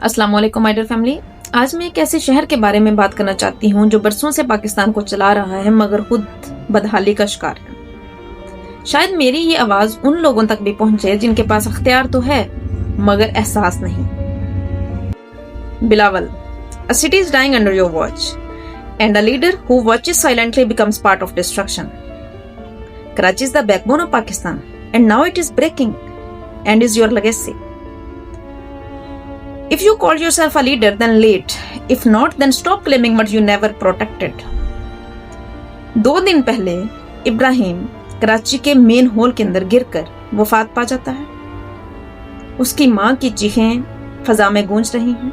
अस्सलाम वालेकुम my dear family. आज मैं एक ऐसे शहर के बारे में बात करना चाहती हूँ जो बरसों से पाकिस्तान को चला रहा है मगर खुद बदहाली का शिकार है। शायद मेरी ये आवाज उन लोगों तक भी पहुंचे जिनके पास अख्तियार तो है मगर एहसास नहीं। Bilawal, a city is dying under your watch and a leader who watches silently becomes part of destruction. Karachi is the backbone of Pakistan and now it is breaking and is your legacy. If you call yourself a leader, then late. If not, then stop claiming what you never protected. 2 दिन पहले इब्राहिम कराची के main hall के अंदर गिरकर वफात पा जाता है। उसकी मां की चीखें फजा में गूंज रही हैं।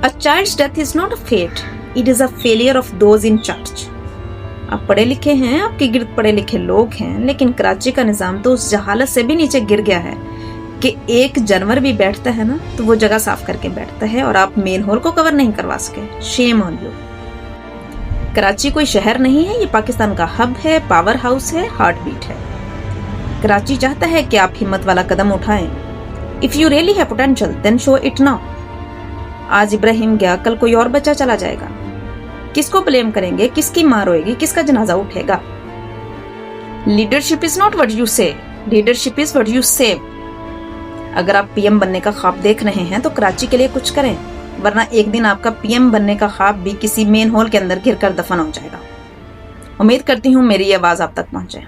A child's death is not a fate. It is a failure of those in charge. आप पढ़े लिखे हैं, आपके गिर्द पढ़े लिखे लोग हैं, लेकिन कराची का निजाम तो उस जहालत से भी नीचे गिर गया है कि एक जानवर भी बैठता है ना तो वो जगह साफ करके बैठता है और आप मेन हॉल को कवर नहीं करवा सके। Shame on you. कराची कोई शहर नहीं है, ये पाकिस्तान का हब है, पावर हाउस है, हार्ट बीट है। कराची चाहता है कि आप हिम्मत वाला कदम उठाएं। If you really have potential then show it now. आज इब्राहिम गया, कल कोई और बच्चा चला जाएगा। किसको ब्लेम करेंगे, किसकी मां रोएगी, किसका जनाजा उठेगा? Leadership is not what you say, leadership is what you save. अगर आप पीएम बनने का ख्वाब देख रहे हैं तो कराची के लिए कुछ करें, वरना एक दिन आपका पीएम बनने का ख्वाब भी किसी मेन हॉल के अंदर घिरकर दफन हो जाएगा। उम्मीद करती हूँ मेरी ये आवाज आप तक पहुंचे।